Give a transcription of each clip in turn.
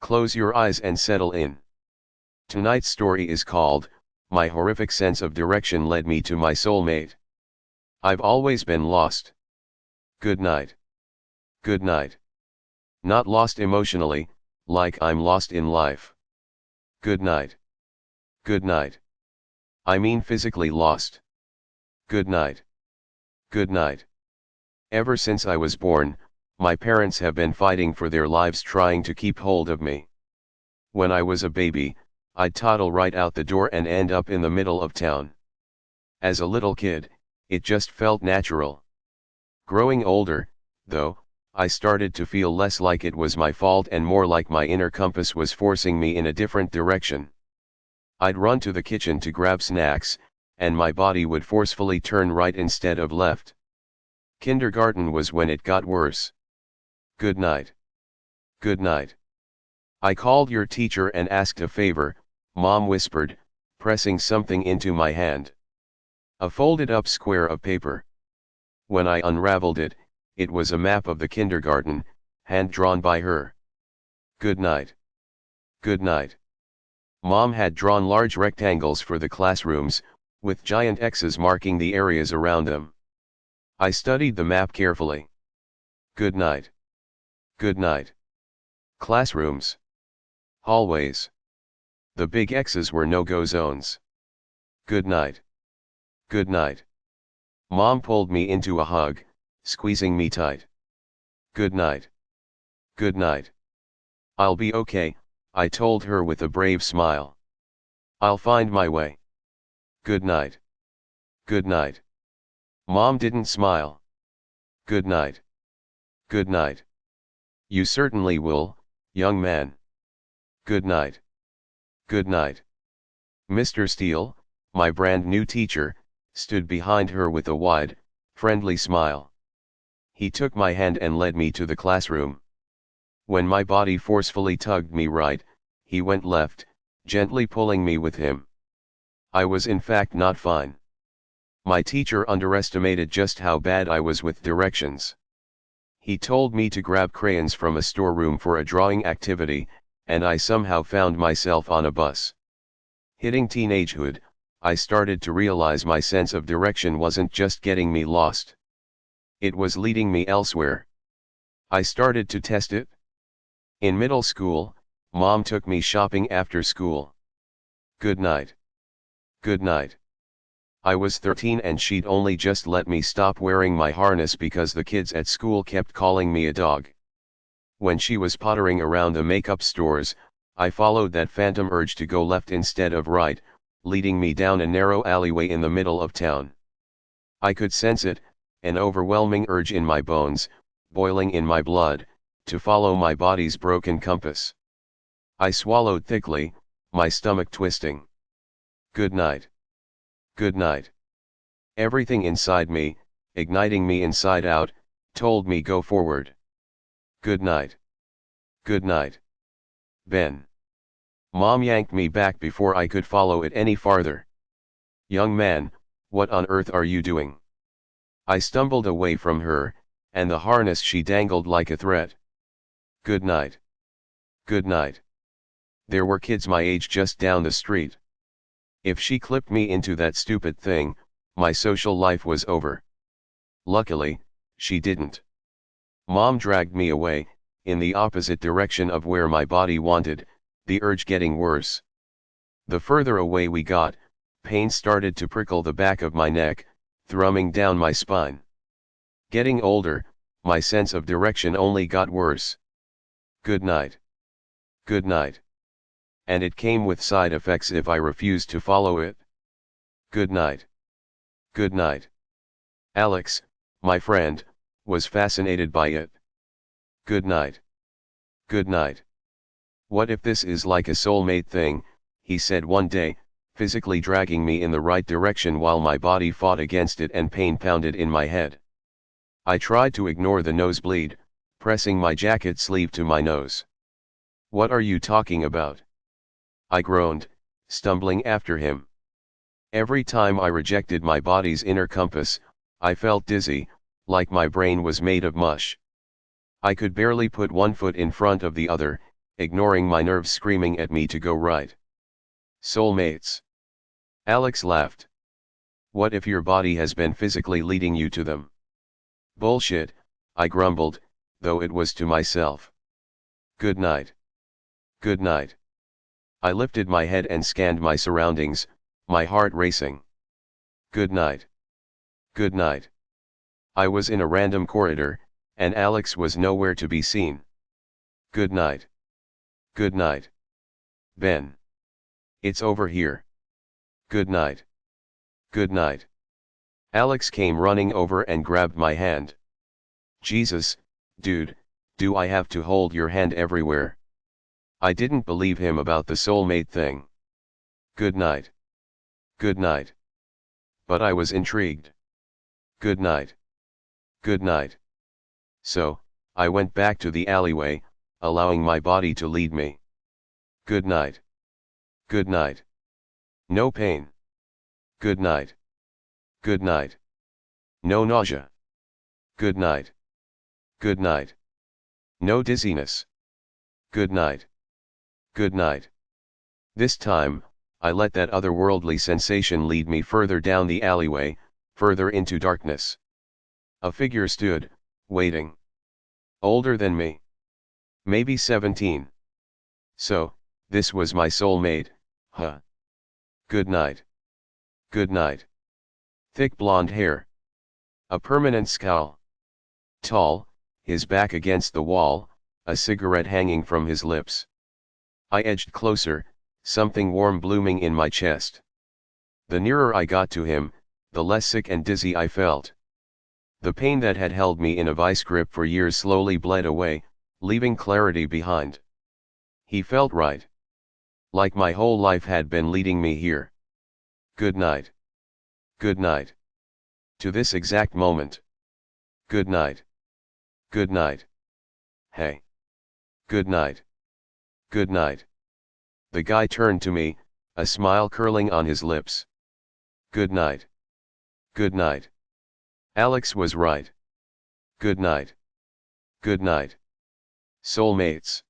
Close your eyes and settle in. Tonight's story is called, My Horrific Sense of Direction Led Me to My Soulmate. I've always been lost. Good night. Good night. Not lost emotionally, like I'm lost in life. Good night. Good night. I mean physically lost. Good night. Good night. Ever since I was born, my parents have been fighting for their lives trying to keep hold of me. When I was a baby, I'd toddle right out the door and end up in the middle of town. As a little kid, it just felt natural. Growing older, though, I started to feel less like it was my fault and more like my inner compass was forcing me in a different direction. I'd run to the kitchen to grab snacks, and my body would forcefully turn right instead of left. Kindergarten was when it got worse. Good night. Good night. I called your teacher and asked a favor, Mom whispered, pressing something into my hand. A folded up square of paper. When I unraveled it, it was a map of the kindergarten, hand-drawn by her. Good night. Good night. Mom had drawn large rectangles for the classrooms, with giant X's marking the areas around them. I studied the map carefully. Good night. Good night. Classrooms. Hallways. The big X's were no-go zones. Good night. Good night. Mom pulled me into a hug, squeezing me tight. Good night. Good night. I'll be okay, I told her with a brave smile. I'll find my way. Good night. Good night. Mom didn't smile. Good night. Good night. You certainly will, young man. Good night. Good night. Mr. Steele, my brand new teacher, stood behind her with a wide, friendly smile. He took my hand and led me to the classroom. When my body forcefully tugged me right, he went left, gently pulling me with him. I was in fact not fine. My teacher underestimated just how bad I was with directions. He told me to grab crayons from a storeroom for a drawing activity, and I somehow found myself on a bus. Hitting teenagehood, I started to realize my sense of direction wasn't just getting me lost. It was leading me elsewhere. I started to test it. In middle school, Mom took me shopping after school. Good night. Good night. I was 13 and she'd only just let me stop wearing my harness because the kids at school kept calling me a dog. When she was pottering around the makeup stores, I followed that phantom urge to go left instead of right, leading me down a narrow alleyway in the middle of town. I could sense it, an overwhelming urge in my bones, boiling in my blood, to follow my body's broken compass. I swallowed thickly, my stomach twisting. Good night. Good night. Everything inside me, igniting me inside out, told me go forward. Good night. Good night. Ben. Mom yanked me back before I could follow it any farther. Young man, what on earth are you doing? I stumbled away from her, and the harness she dangled like a threat. Good night. Good night. There were kids my age just down the street. If she clipped me into that stupid thing, my social life was over. Luckily, she didn't. Mom dragged me away, in the opposite direction of where my body wanted, the urge getting worse. The further away we got, pain started to prickle the back of my neck, thrumming down my spine. Getting older, my sense of direction only got worse. Good night. Good night. And it came with side effects if I refused to follow it. Good night. Good night. Alex, my friend, was fascinated by it. Good night. Good night. What if this is like a soulmate thing, he said one day, physically dragging me in the right direction while my body fought against it and pain pounded in my head. I tried to ignore the nosebleed, pressing my jacket sleeve to my nose. What are you talking about? I groaned, stumbling after him. Every time I rejected my body's inner compass, I felt dizzy, like my brain was made of mush. I could barely put one foot in front of the other, ignoring my nerves screaming at me to go right. Soulmates. Alex laughed. What if your body has been physically leading you to them? Bullshit, I grumbled, though it was to myself. Good night. Good night. I lifted my head and scanned my surroundings, my heart racing. Good night. Good night. I was in a random corridor, and Alex was nowhere to be seen. Good night. Good night. Ben. It's over here. Good night. Good night. Alex came running over and grabbed my hand. Jesus, dude, do I have to hold your hand everywhere? I didn't believe him about the soulmate thing. Good night. Good night. But I was intrigued. Good night. Good night. So, I went back to the alleyway, allowing my body to lead me. Good night. Good night. No pain. Good night. Good night. No nausea. Good night. Good night. No dizziness. Good night. Good night. This time, I let that otherworldly sensation lead me further down the alleyway, further into darkness. A figure stood, waiting. Older than me. Maybe 17. So, this was my soulmate, huh? Good night. Good night. Thick blonde hair. A permanent scowl. Tall, his back against the wall, a cigarette hanging from his lips. I edged closer, something warm blooming in my chest. The nearer I got to him, the less sick and dizzy I felt. The pain that had held me in a vice grip for years slowly bled away, leaving clarity behind. He felt right. Like my whole life had been leading me here. Good night. Good night. To this exact moment. Good night. Good night. Hey. Good night. Good night. The guy turned to me, a smile curling on his lips. Good night. Good night. Alex was right. Good night. Good night. Soulmates.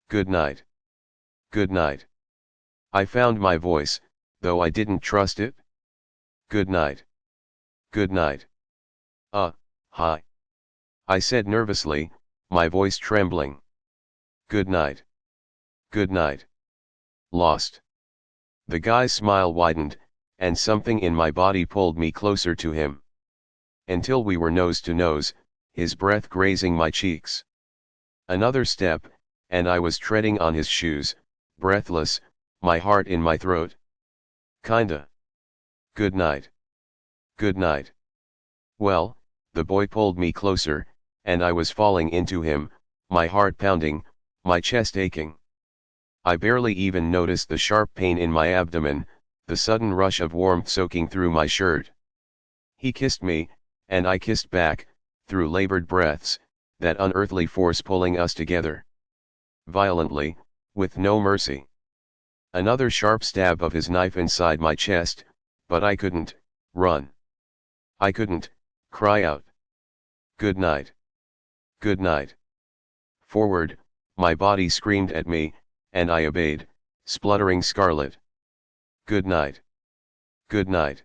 Good night. Good night. I found my voice, though I didn't trust it. Good night. Good night. Hi. I said nervously, my voice trembling. Good night. Good night. Lost. The guy's smile widened, and something in my body pulled me closer to him. Until we were nose to nose, his breath grazing my cheeks. Another step, and I was treading on his shoes, breathless, my heart in my throat. Kinda. Good night. Good night. Well, the boy pulled me closer, and I was falling into him, my heart pounding, my chest aching. I barely even noticed the sharp pain in my abdomen, the sudden rush of warmth soaking through my shirt. He kissed me, and I kissed back, through labored breaths, that unearthly force pulling us together. Violently, with no mercy. Another sharp stab of his knife inside my chest, but I couldn't run. I couldn't cry out. Good night. Good night. Forward, my body screamed at me, and I obeyed, spluttering scarlet. Good night. Good night.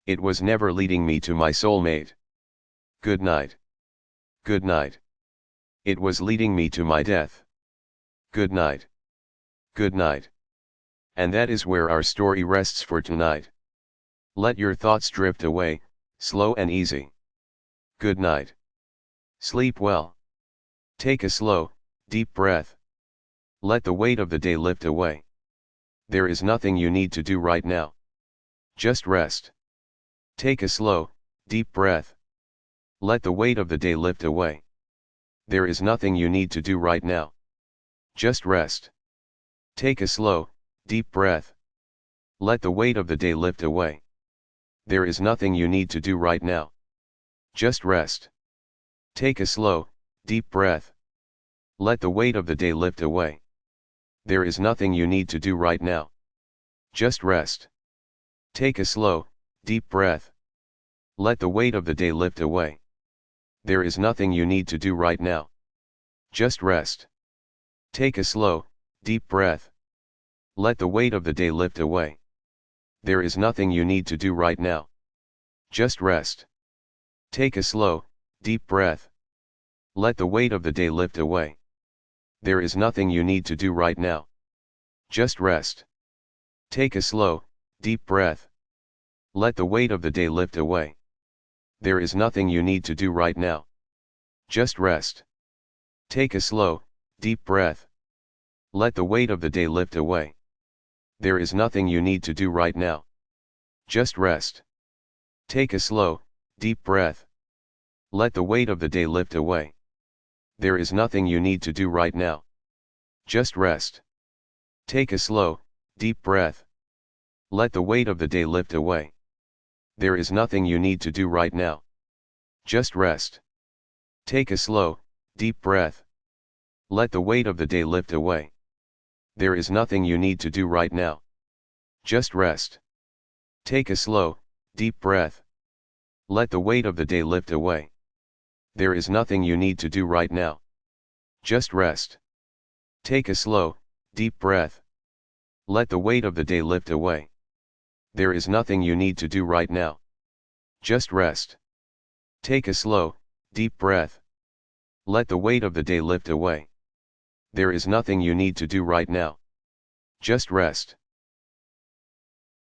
It was never leading me to my soulmate. Good night. Good night. It was leading me to my death. Good night. Good night. And that is where our story rests for tonight. Let your thoughts drift away, slow and easy. Good night. Sleep well. Take a slow, deep breath. Let the weight of the day lift away. There is nothing you need to do right now. Just rest. Take a slow, deep breath. Let the weight of the day lift away. There is nothing you need to do right now. Just rest. Take a slow, deep breath. Let the weight of the day lift away. There is nothing you need to do right now. Just rest. Take a slow, deep breath. Let the weight of the day lift away. There is nothing you need to do right now. Just rest. Take a slow, deep breath. Let the weight of the day lift away. There is nothing you need to do right now. Just rest. Take a slow, deep breath. Let the weight of the day lift away. There is nothing you need to do right now. Just rest. Take a slow, deep breath. Let the weight of the day lift away. There is nothing you need to do right now. Just rest. Take a slow, deep breath. Let the weight of the day lift away. There is nothing you need to do right now. Just rest. Take a slow, deep breath. Let the weight of the day lift away. There is nothing you need to do right now. Just rest. Take a slow, deep breath. Let the weight of the day lift away. There is nothing you need to do right now. Just rest. Take a slow, deep breath. Let the weight of the day lift away. There is nothing you need to do right now. Just rest. Take a slow, deep breath. Let the weight of the day lift away. There is nothing you need to do right now. Just rest. Take a slow, deep breath. Let the weight of the day lift away. There is nothing you need to do right now. Just rest. Take a slow, deep breath. Let the weight of the day lift away. There is nothing you need to do right now. Just rest. Take a slow, deep breath. Let the weight of the day lift away. There is nothing you need to do right now. Just rest.